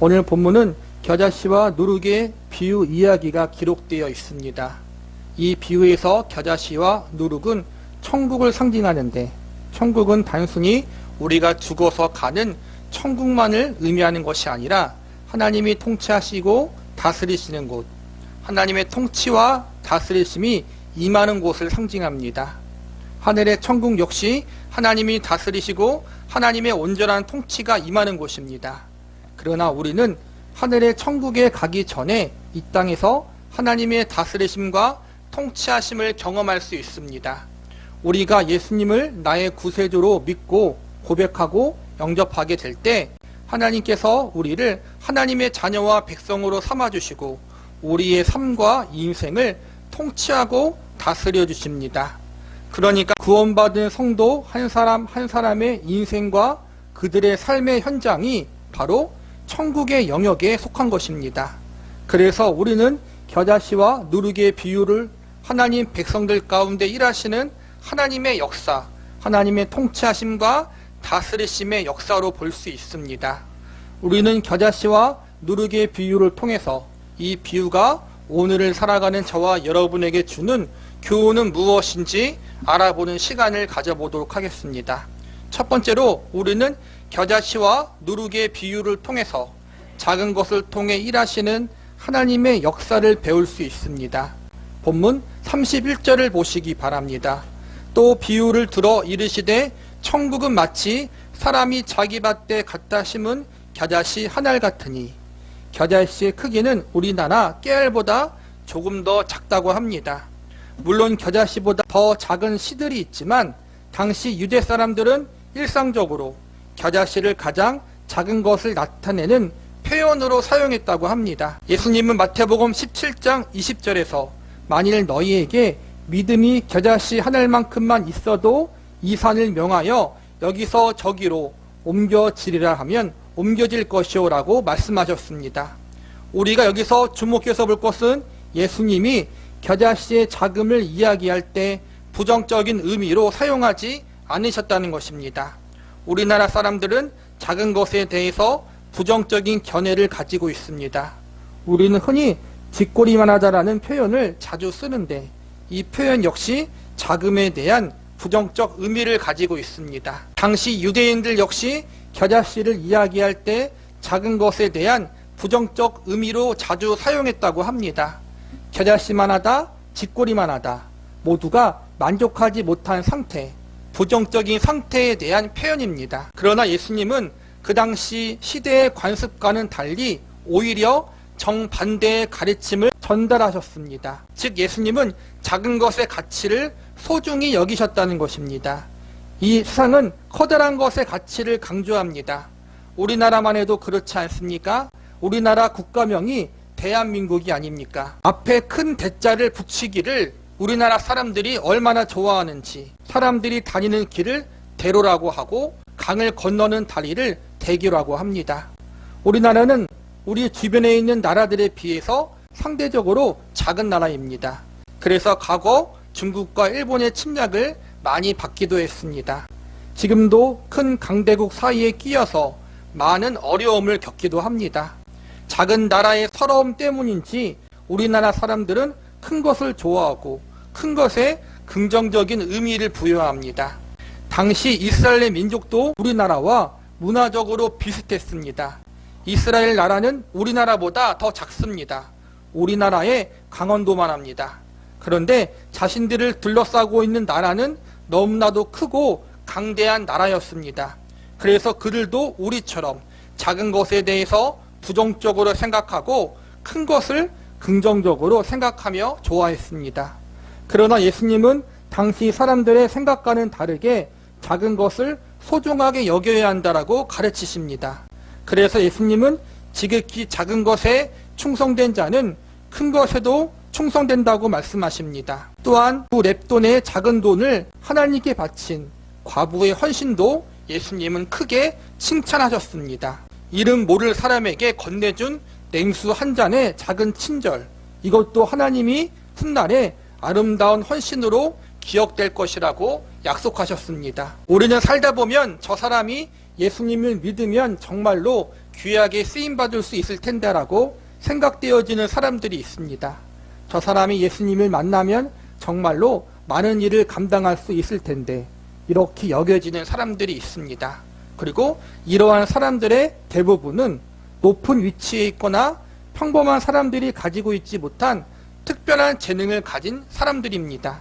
오늘 본문은 겨자씨와 누룩의 비유 이야기가 기록되어 있습니다. 이 비유에서 겨자씨와 누룩은 천국을 상징하는데, 천국은 단순히 우리가 죽어서 가는 천국만을 의미하는 것이 아니라 하나님이 통치하시고 다스리시는 곳, 하나님의 통치와 다스리심이 임하는 곳을 상징합니다. 하늘의 천국 역시 하나님이 다스리시고 하나님의 온전한 통치가 임하는 곳입니다. 그러나 우리는 하늘의 천국에 가기 전에 이 땅에서 하나님의 다스리심과 통치하심을 경험할 수 있습니다. 우리가 예수님을 나의 구세주로 믿고 고백하고 영접하게 될 때 하나님께서 우리를 하나님의 자녀와 백성으로 삼아주시고 우리의 삶과 인생을 통치하고 다스려 주십니다. 그러니까 구원받은 성도 한 사람 한 사람의 인생과 그들의 삶의 현장이 바로 천국의 영역에 속한 것입니다. 그래서 우리는 겨자씨와 누룩의 비유를 하나님 백성들 가운데 일하시는 하나님의 역사, 하나님의 통치하심과 다스리심의 역사로 볼 수 있습니다. 우리는 겨자씨와 누룩의 비유를 통해서 이 비유가 오늘을 살아가는 저와 여러분에게 주는 교훈은 무엇인지 알아보는 시간을 가져보도록 하겠습니다. 첫 번째로 우리는 겨자씨와 누룩의 비유를 통해서 작은 것을 통해 일하시는 하나님의 역사를 배울 수 있습니다. 본문 31절을 보시기 바랍니다. 또 비유를 들어 이르시되 천국은 마치 사람이 자기 밭에 갖다 심은 겨자씨 한 알 같으니, 겨자씨의 크기는 우리나라 깨알보다 조금 더 작다고 합니다. 물론 겨자씨보다 더 작은 씨들이 있지만 당시 유대 사람들은 일상적으로 겨자씨를 가장 작은 것을 나타내는 표현으로 사용했다고 합니다. 예수님은 마태복음 17장 20절에서 만일 너희에게 믿음이 겨자씨 한 알만큼만 있어도 이 산을 명하여 여기서 저기로 옮겨지리라 하면 옮겨질 것이오 라고 말씀하셨습니다. 우리가 여기서 주목해서 볼 것은 예수님이 겨자씨의 작음을 이야기할 때 부정적인 의미로 사용하지 않으셨다는 것입니다. 우리나라 사람들은 작은 것에 대해서 부정적인 견해를 가지고 있습니다. 우리는 흔히 쥐꼬리만 하자라는 표현을 자주 쓰는데 이 표현 역시 작음에 대한 부정적 의미를 가지고 있습니다. 당시 유대인들 역시 겨자씨를 이야기할 때 작은 것에 대한 부정적 의미로 자주 사용했다고 합니다. 겨자씨만 하다, 쥐꼬리만 하다, 모두가 만족하지 못한 상태, 부정적인 상태에 대한 표현입니다. 그러나 예수님은 그 당시 시대의 관습과는 달리 오히려 정반대의 가르침을 전달하셨습니다. 즉 예수님은 작은 것의 가치를 소중히 여기셨다는 것입니다. 이 세상은 커다란 것의 가치를 강조합니다. 우리나라만 해도 그렇지 않습니까? 우리나라 국가명이 대한민국이 아닙니까? 앞에 큰 대자를 붙이기를 우리나라 사람들이 얼마나 좋아하는지, 사람들이 다니는 길을 대로라고 하고 강을 건너는 다리를 대교라고 합니다. 우리나라는 우리 주변에 있는 나라들에 비해서 상대적으로 작은 나라입니다. 그래서 과거 중국과 일본의 침략을 많이 받기도 했습니다. 지금도 큰 강대국 사이에 끼어서 많은 어려움을 겪기도 합니다. 작은 나라의 서러움 때문인지 우리나라 사람들은 큰 것을 좋아하고 큰 것에 긍정적인 의미를 부여합니다. 당시 이스라엘의 민족도 우리나라와 문화적으로 비슷했습니다. 이스라엘 나라는 우리나라보다 더 작습니다. 우리나라의 강원도만 합니다. 그런데 자신들을 둘러싸고 있는 나라는 너무나도 크고 강대한 나라였습니다. 그래서 그들도 우리처럼 작은 것에 대해서 부정적으로 생각하고 큰 것을 긍정적으로 생각하며 좋아했습니다. 그러나 예수님은 당시 사람들의 생각과는 다르게 작은 것을 소중하게 여겨야 한다라고 가르치십니다. 그래서 예수님은 지극히 작은 것에 충성된 자는 큰 것에도 충성된다고 말씀하십니다. 또한 그 렙돈의 작은 돈을 하나님께 바친 과부의 헌신도 예수님은 크게 칭찬하셨습니다. 이름 모를 사람에게 건네준 냉수 한 잔의 작은 친절, 이것도 하나님이 훗날에 아름다운 헌신으로 기억될 것이라고 약속하셨습니다. 우리는 살다 보면 저 사람이 예수님을 믿으면 정말로 귀하게 쓰임받을 수 있을 텐데라고 생각되어지는 사람들이 있습니다. 저 사람이 예수님을 만나면 정말로 많은 일을 감당할 수 있을 텐데, 이렇게 여겨지는 사람들이 있습니다. 그리고 이러한 사람들의 대부분은 높은 위치에 있거나 평범한 사람들이 가지고 있지 못한 특별한 재능을 가진 사람들입니다.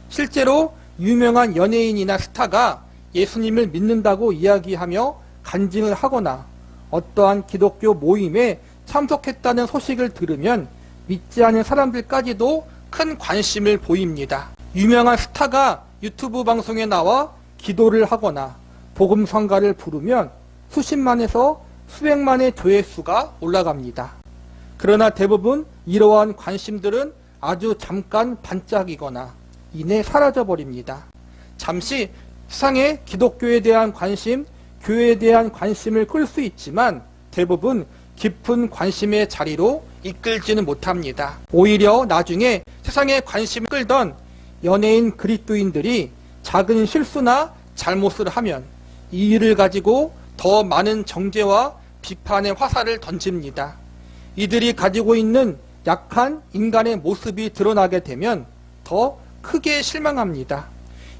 실제로 유명한 연예인이나 스타가 예수님을 믿는다고 이야기하며 간증을 하거나 어떠한 기독교 모임에 참석했다는 소식을 들으면 믿지 않은 사람들까지도 큰 관심을 보입니다. 유명한 스타가 유튜브 방송에 나와 기도를 하거나 복음성가를 부르면 수십만에서 수백만의 조회수가 올라갑니다. 그러나 대부분 이러한 관심들은 아주 잠깐 반짝이거나 이내 사라져버립니다. 잠시 세상의 기독교에 대한 관심, 교회에 대한 관심을 끌 수 있지만 대부분 깊은 관심의 자리로 이끌지는 못합니다. 오히려 나중에 세상의 관심을 끌던 연예인 그리스도인들이 작은 실수나 잘못을 하면 이 일을 가지고 더 많은 정죄와 비판의 화살을 던집니다. 이들이 가지고 있는 약한 인간의 모습이 드러나게 되면 더 크게 실망합니다.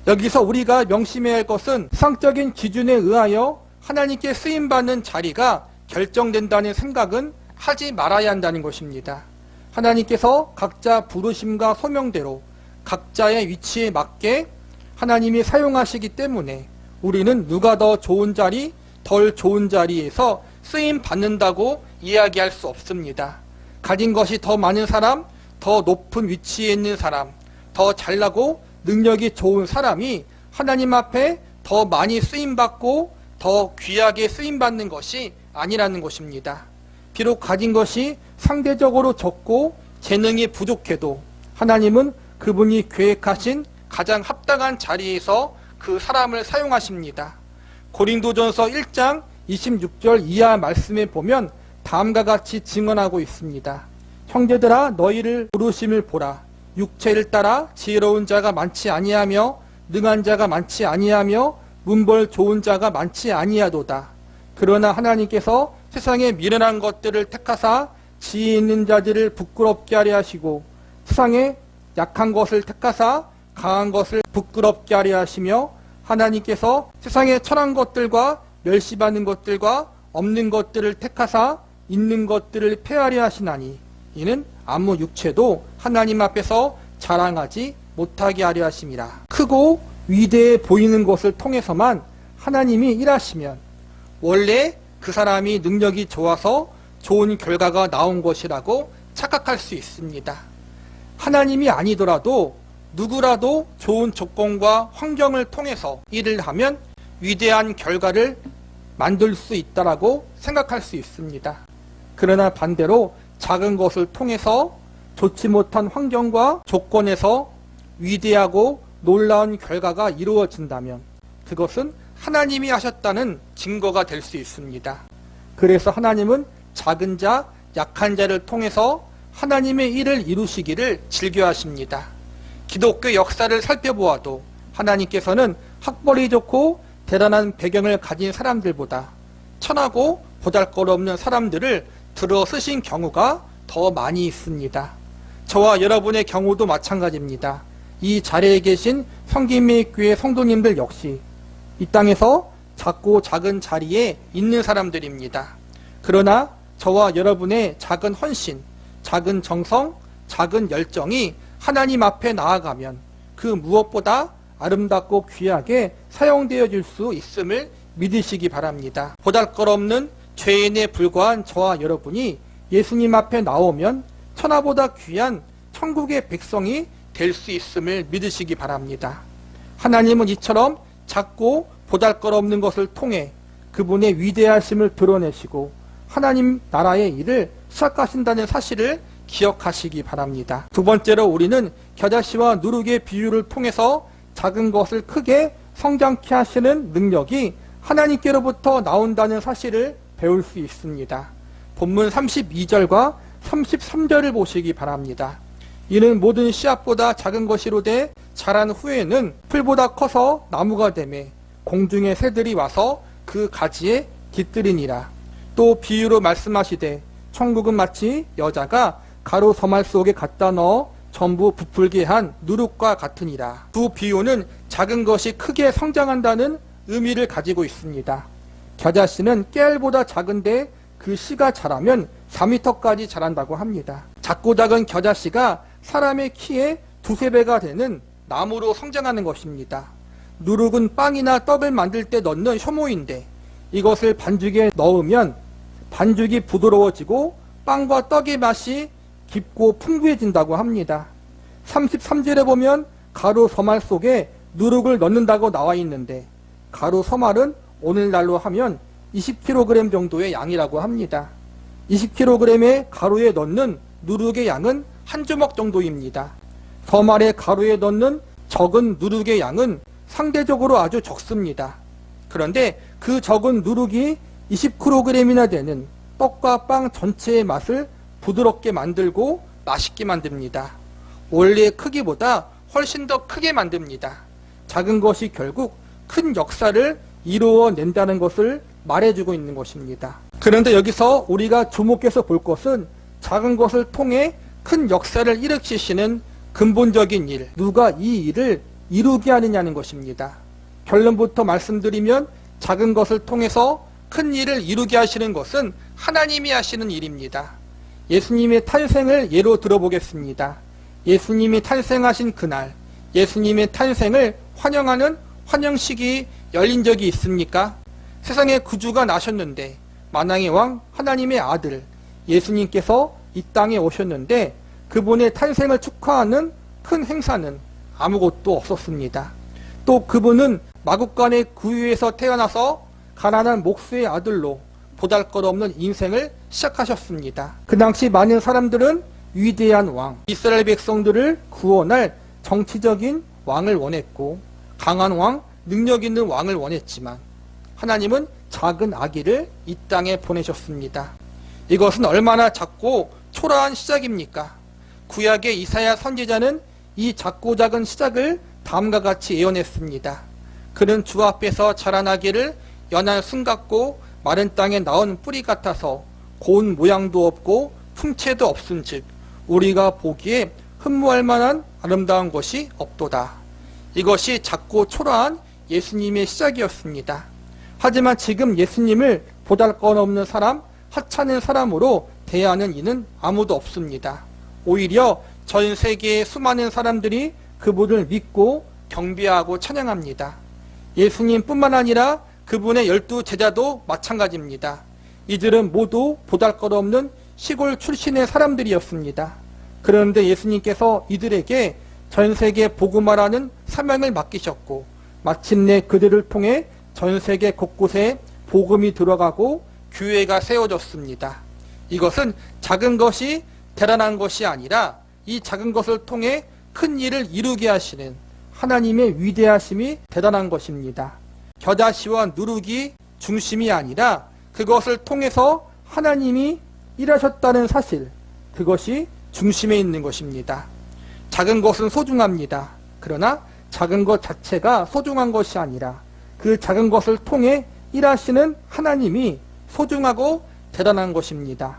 여기서 우리가 명심해야 할 것은 세상적인 기준에 의하여 하나님께 쓰임받는 자리가 결정된다는 생각은 하지 말아야 한다는 것입니다. 하나님께서 각자 부르심과 소명대로 각자의 위치에 맞게 하나님이 사용하시기 때문에 우리는 누가 더 좋은 자리, 덜 좋은 자리에서 쓰임 받는다고 이야기할 수 없습니다. 가진 것이 더 많은 사람, 더 높은 위치에 있는 사람, 더 잘나고 능력이 좋은 사람이 하나님 앞에 더 많이 쓰임받고 더 귀하게 쓰임받는 것이 아니라는 것입니다. 비록 가진 것이 상대적으로 적고 재능이 부족해도 하나님은 그분이 계획하신 가장 합당한 자리에서 그 사람을 사용하십니다. 고린도전서 1장 26절 이하 말씀에 보면 다음과 같이 증언하고 있습니다. 형제들아 너희를 부르심을 보라. 육체를 따라 지혜로운 자가 많지 아니하며 능한 자가 많지 아니하며 문벌 좋은 자가 많지 아니하도다. 그러나 하나님께서 세상에 미련한 것들을 택하사 지혜 있는 자들을 부끄럽게 하려 하시고 세상에 약한 것을 택하사 강한 것을 부끄럽게 하려 하시며 하나님께서 세상에 천한 것들과 멸시받는 것들과 없는 것들을 택하사 있는 것들을 폐하려 하시나니 이는 아무 육체도 하나님 앞에서 자랑하지 못하게 하려 하심이라. 크고 위대해 보이는 것을 통해서만 하나님이 일하시면 원래 그 사람이 능력이 좋아서 좋은 결과가 나온 것이라고 착각할 수 있습니다. 하나님이 아니더라도 누구라도 좋은 조건과 환경을 통해서 일을 하면 위대한 결과를 만들 수 있다라고 생각할 수 있습니다. 그러나 반대로 작은 것을 통해서 좋지 못한 환경과 조건에서 위대하고 놀라운 결과가 이루어진다면 그것은 하나님이 하셨다는 증거가 될 수 있습니다. 그래서 하나님은 작은 자, 약한 자를 통해서 하나님의 일을 이루시기를 즐겨하십니다. 기독교 역사를 살펴보아도 하나님께서는 학벌이 좋고 대단한 배경을 가진 사람들보다 천하고 보잘것없는 사람들을 들어 쓰신 경우가 더 많이 있습니다. 저와 여러분의 경우도 마찬가지입니다. 이 자리에 계신 성김매교회 성도님들 역시 이 땅에서 작고 작은 자리에 있는 사람들입니다. 그러나 저와 여러분의 작은 헌신, 작은 정성, 작은 열정이 하나님 앞에 나아가면 그 무엇보다 아름답고 귀하게 사용되어질 수 있음을 믿으시기 바랍니다. 보잘것없는 죄인에 불과한 저와 여러분이 예수님 앞에 나오면 천하보다 귀한 천국의 백성이 될 수 있음을 믿으시기 바랍니다. 하나님은 이처럼 작고 보잘것없는 것을 통해 그분의 위대하심을 드러내시고 하나님 나라의 일을 시작하신다는 사실을 기억하시기 바랍니다. 두 번째로 우리는 겨자씨와 누룩의 비유를 통해서 작은 것을 크게 성장케 하시는 능력이 하나님께로부터 나온다는 사실을 배울 수 있습니다. 본문 32절과 33절을 보시기 바랍니다. 이는 모든 씨앗보다 작은 것이로되 자란 후에는 풀보다 커서 나무가 되매 공중의 새들이 와서 그 가지에 깃들이니라. 또 비유로 말씀하시되 천국은 마치 여자가 가루 서말 속에 갖다 넣어 전부 부풀게 한 누룩과 같으니라. 두 비유는 작은 것이 크게 성장한다는 의미를 가지고 있습니다. 겨자씨는 깨알보다 작은데 그 씨가 자라면 4m까지 자란다고 합니다. 작고 작은 겨자씨가 사람의 키에 두세 배가 되는 나무로 성장하는 것입니다. 누룩은 빵이나 떡을 만들 때 넣는 효모인데 이것을 반죽에 넣으면 반죽이 부드러워지고 빵과 떡의 맛이 깊고 풍부해진다고 합니다. 33절에 보면 가루 서말 속에 누룩을 넣는다고 나와 있는데 가루 서말은 오늘날로 하면 20kg 정도의 양이라고 합니다. 20kg의 가루에 넣는 누룩의 양은 한 주먹 정도입니다. 서말의 가루에 넣는 적은 누룩의 양은 상대적으로 아주 적습니다. 그런데 그 적은 누룩이 20kg이나 되는 떡과 빵 전체의 맛을 부드럽게 만들고 맛있게 만듭니다. 원래의 크기보다 훨씬 더 크게 만듭니다. 작은 것이 결국 큰 역사를 이루어낸다는 것을 말해주고 있는 것입니다. 그런데 여기서 우리가 주목해서 볼 것은 작은 것을 통해 큰 역사를 일으키시는 근본적인 일, 누가 이 일을 이루게 하느냐는 것입니다. 결론부터 말씀드리면 작은 것을 통해서 큰 일을 이루게 하시는 것은 하나님이 하시는 일입니다. 예수님의 탄생을 예로 들어보겠습니다. 예수님이 탄생하신 그날, 예수님의 탄생을 환영하는 환영식이 열린 적이 있습니까? 세상에 구주가 나셨는데 만왕의 왕 하나님의 아들 예수님께서 이 땅에 오셨는데 그분의 탄생을 축하하는 큰 행사는 아무것도 없었습니다. 또 그분은 마국간의 구유에서 태어나서 가난한 목수의 아들로 보잘것없는 인생을 시작하셨습니다. 그 당시 많은 사람들은 위대한 왕, 이스라엘 백성들을 구원할 정치적인 왕을 원했고 강한 왕, 능력 있는 왕을 원했지만 하나님은 작은 아기를 이 땅에 보내셨습니다. 이것은 얼마나 작고 초라한 시작입니까? 구약의 이사야 선지자는 이 작고 작은 시작을 다음과 같이 예언했습니다. 그는 주 앞에서 자라나기를 연한 순 같고 마른 땅에 나온 뿌리 같아서 고운 모양도 없고 풍채도 없은즉 우리가 보기에 흠모할 만한 아름다운 것이 없도다. 이것이 작고 초라한 예수님의 시작이었습니다. 하지만 지금 예수님을 보잘것없는 사람, 하찮은 사람으로 대하는 이는 아무도 없습니다. 오히려 전 세계의 수많은 사람들이 그분을 믿고 경배하고 찬양합니다. 예수님뿐만 아니라 그분의 12 제자도 마찬가지입니다. 이들은 모두 보잘것없는 시골 출신의 사람들이었습니다. 그런데 예수님께서 이들에게 전 세계 복음화라는 사명을 맡기셨고 마침내 그들을 통해 전 세계 곳곳에 복음이 들어가고 교회가 세워졌습니다. 이것은 작은 것이 대단한 것이 아니라 이 작은 것을 통해 큰 일을 이루게 하시는 하나님의 위대하심이 대단한 것입니다. 겨자씨와 누룩이 중심이 아니라 그것을 통해서 하나님이 일하셨다는 사실, 그것이 중심에 있는 것입니다. 작은 것은 소중합니다. 그러나 작은 것 자체가 소중한 것이 아니라 그 작은 것을 통해 일하시는 하나님이 소중하고 대단한 것입니다.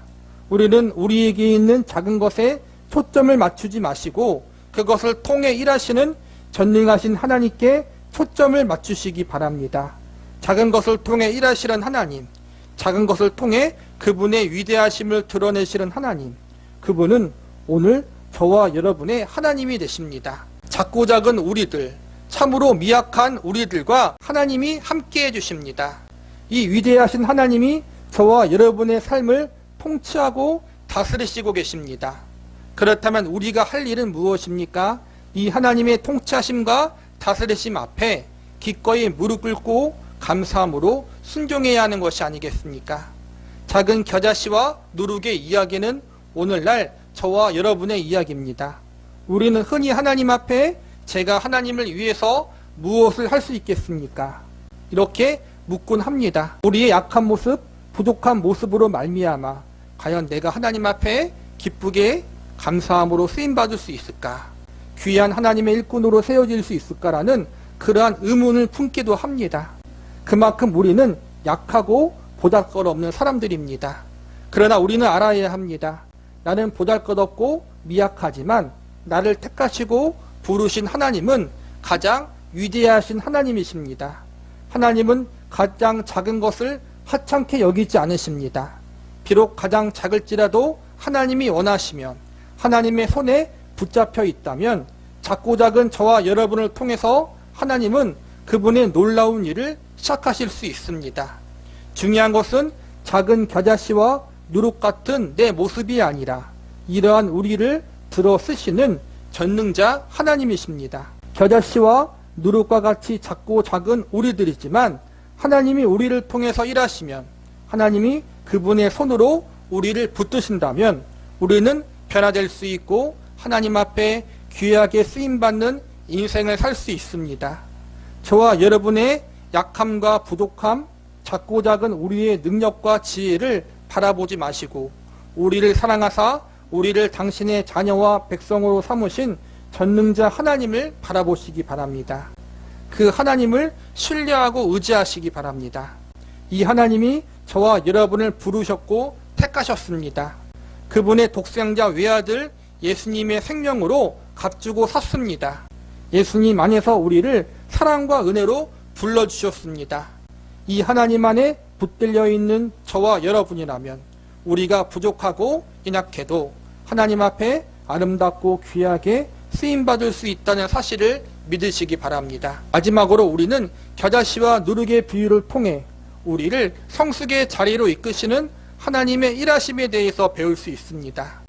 우리는 우리에게 있는 작은 것에 초점을 맞추지 마시고 그것을 통해 일하시는 전능하신 하나님께 초점을 맞추시기 바랍니다. 작은 것을 통해 일하시는 하나님, 작은 것을 통해 그분의 위대하심을 드러내시는 하나님, 그분은 오늘 저와 여러분의 하나님이 되십니다. 작고 작은 우리들, 참으로 미약한 우리들과 하나님이 함께 해주십니다. 이 위대하신 하나님이 저와 여러분의 삶을 통치하고 다스리시고 계십니다. 그렇다면 우리가 할 일은 무엇입니까? 이 하나님의 통치하심과 다스리심 앞에 기꺼이 무릎 꿇고 감사함으로 순종해야 하는 것이 아니겠습니까? 작은 겨자씨와 누룩의 이야기는 오늘날 저와 여러분의 이야기입니다. 우리는 흔히 하나님 앞에 제가 하나님을 위해서 무엇을 할 수 있겠습니까? 이렇게 묻곤 합니다. 우리의 약한 모습, 부족한 모습으로 말미암아 과연 내가 하나님 앞에 기쁘게 감사함으로 쓰임받을 수 있을까? 귀한 하나님의 일꾼으로 세워질 수 있을까라는 그러한 의문을 품기도 합니다. 그만큼 우리는 약하고 보잘것없는 사람들입니다. 그러나 우리는 알아야 합니다. 나는 보잘것없고 미약하지만 나를 택하시고 부르신 하나님은 가장 위대하신 하나님이십니다. 하나님은 가장 작은 것을 하찮게 여기지 않으십니다. 비록 가장 작을지라도 하나님이 원하시면, 하나님의 손에 붙잡혀 있다면 작고 작은 저와 여러분을 통해서 하나님은 그분의 놀라운 일을 시작하실 수 있습니다. 중요한 것은 작은 겨자씨와 누룩 같은 내 모습이 아니라 이러한 우리를 들어 쓰시는 전능자 하나님이십니다. 겨자씨와 누룩과 같이 작고 작은 우리들이지만 하나님이 우리를 통해서 일하시면, 하나님이 그분의 손으로 우리를 붙드신다면 우리는 변화될 수 있고 하나님 앞에 귀하게 쓰임받는 인생을 살 수 있습니다. 저와 여러분의 약함과 부족함, 작고 작은 우리의 능력과 지혜를 바라보지 마시고 우리를 사랑하사 우리를 당신의 자녀와 백성으로 삼으신 전능자 하나님을 바라보시기 바랍니다. 그 하나님을 신뢰하고 의지하시기 바랍니다. 이 하나님이 저와 여러분을 부르셨고 택하셨습니다. 그분의 독생자 외아들 예수님의 생명으로 값주고 샀습니다. 예수님 안에서 우리를 사랑과 은혜로 불러주셨습니다. 이 하나님 안에 붙들려 있는 저와 여러분이라면 우리가 부족하고 연약해도 하나님 앞에 아름답고 귀하게 쓰임받을 수 있다는 사실을 믿으시기 바랍니다. 마지막으로 우리는 겨자씨와 누룩의 비유를 통해 우리를 성숙의 자리로 이끄시는 하나님의 일하심에 대해서 배울 수 있습니다.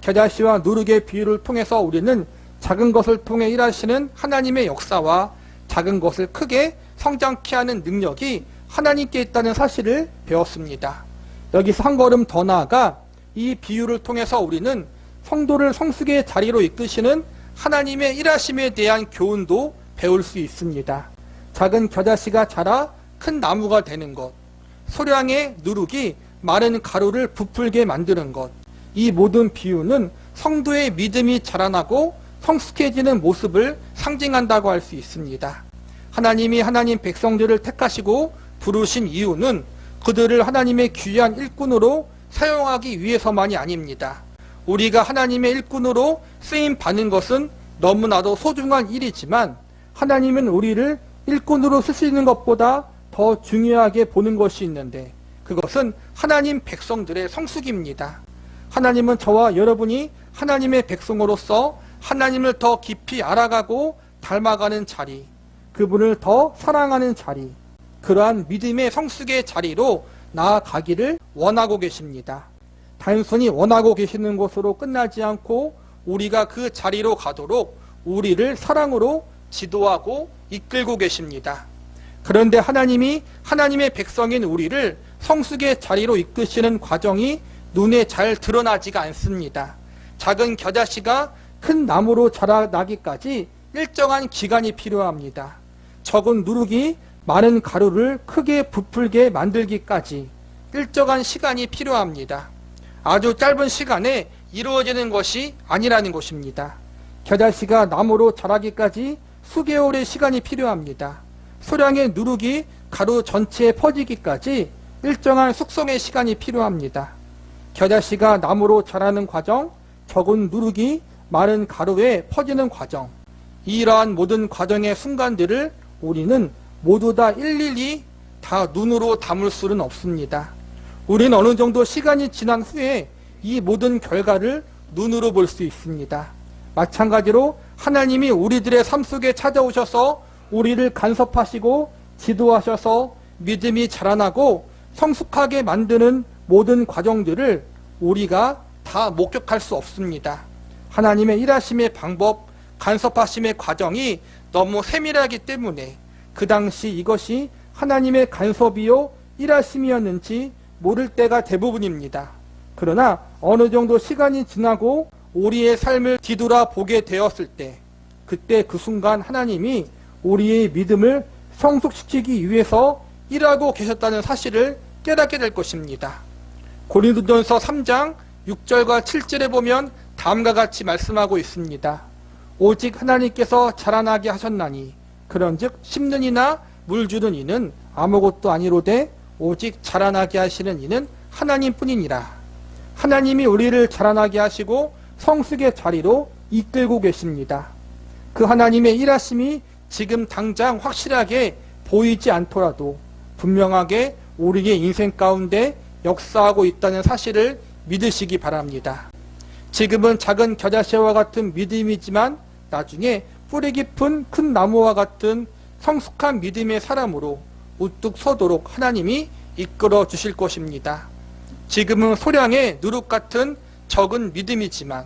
겨자씨와 누룩의 비유를 통해서 우리는 작은 것을 통해 일하시는 하나님의 역사와 작은 것을 크게 성장케 하는 능력이 하나님께 있다는 사실을 배웠습니다. 여기서 한 걸음 더 나아가 이 비유를 통해서 우리는 성도를 성숙의 자리로 이끄시는 하나님의 일하심에 대한 교훈도 배울 수 있습니다. 작은 겨자씨가 자라 큰 나무가 되는 것, 소량의 누룩이 마른 가루를 부풀게 만드는 것, 이 모든 비유는 성도의 믿음이 자라나고 성숙해지는 모습을 상징한다고 할 수 있습니다. 하나님이 하나님 백성들을 택하시고 부르신 이유는 그들을 하나님의 귀한 일꾼으로 사용하기 위해서만이 아닙니다. 우리가 하나님의 일꾼으로 쓰임 받는 것은 너무나도 소중한 일이지만 하나님은 우리를 일꾼으로 쓰시는 것보다 더 중요하게 보는 것이 있는데 그것은 하나님 백성들의 성숙입니다. 하나님은 저와 여러분이 하나님의 백성으로서 하나님을 더 깊이 알아가고 닮아가는 자리, 그분을 더 사랑하는 자리, 그러한 믿음의 성숙의 자리로 나아가기를 원하고 계십니다. 단순히 원하고 계시는 것으로 끝나지 않고 우리가 그 자리로 가도록 우리를 사랑으로 지도하고 이끌고 계십니다. 그런데 하나님이 하나님의 백성인 우리를 성숙의 자리로 이끄시는 과정이 눈에 잘 드러나지가 않습니다. 작은 겨자씨가 큰 나무로 자라나기까지 일정한 기간이 필요합니다. 적은 누룩이 많은 가루를 크게 부풀게 만들기까지 일정한 시간이 필요합니다. 아주 짧은 시간에 이루어지는 것이 아니라는 것입니다. 겨자씨가 나무로 자라기까지 수개월의 시간이 필요합니다. 소량의 누룩이 가루 전체에 퍼지기까지 일정한 숙성의 시간이 필요합니다. 겨자씨가 나무로 자라는 과정, 적은 누룩이 마른 가루에 퍼지는 과정, 이러한 모든 과정의 순간들을 우리는 모두 다 일일이 다 눈으로 담을 수는 없습니다. 우리는 어느 정도 시간이 지난 후에 이 모든 결과를 눈으로 볼 수 있습니다. 마찬가지로 하나님이 우리들의 삶 속에 찾아오셔서 우리를 간섭하시고 지도하셔서 믿음이 자라나고 성숙하게 만드는 모든 과정들을 우리가 다 목격할 수 없습니다. 하나님의 일하심의 방법, 간섭하심의 과정이 너무 세밀하기 때문에 그 당시 이것이 하나님의 간섭이요 일하심이었는지 모를 때가 대부분입니다. 그러나 어느 정도 시간이 지나고 우리의 삶을 뒤돌아보게 되었을 때 그때 그 순간 하나님이 우리의 믿음을 성숙시키기 위해서 일하고 계셨다는 사실을 깨닫게 될 것입니다. 고린도전서 3장 6절과 7절에 보면 다음과 같이 말씀하고 있습니다. 오직 하나님께서 자라나게 하셨나니 그런즉 심는 이나 물 주는 이는 아무것도 아니로되 오직 자라나게 하시는 이는 하나님뿐이니라. 하나님이 우리를 자라나게 하시고 성숙의 자리로 이끌고 계십니다. 그 하나님의 일하심이 지금 당장 확실하게 보이지 않더라도 분명하게 우리의 인생 가운데 역사하고 있다는 사실을 믿으시기 바랍니다. 지금은 작은 겨자씨와 같은 믿음이지만 나중에 뿌리 깊은 큰 나무와 같은 성숙한 믿음의 사람으로 우뚝 서도록 하나님이 이끌어 주실 것입니다. 지금은 소량의 누룩 같은 적은 믿음이지만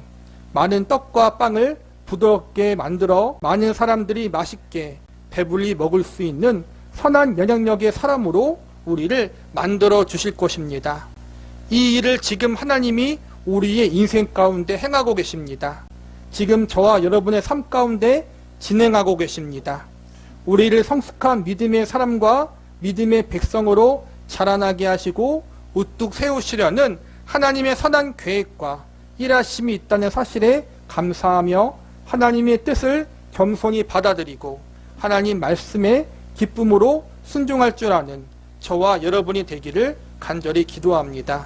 많은 떡과 빵을 부드럽게 만들어 많은 사람들이 맛있게 배불리 먹을 수 있는 선한 영향력의 사람으로 우리를 만들어 주실 것입니다. 이 일을 지금 하나님이 우리의 인생 가운데 행하고 계십니다. 지금 저와 여러분의 삶 가운데 진행하고 계십니다. 우리를 성숙한 믿음의 사람과 믿음의 백성으로 자라나게 하시고 우뚝 세우시려는 하나님의 선한 계획과 일하심이 있다는 사실에 감사하며 하나님의 뜻을 겸손히 받아들이고 하나님 말씀에 기쁨으로 순종할 줄 아는 저와 여러분이 되기를 간절히 기도합니다.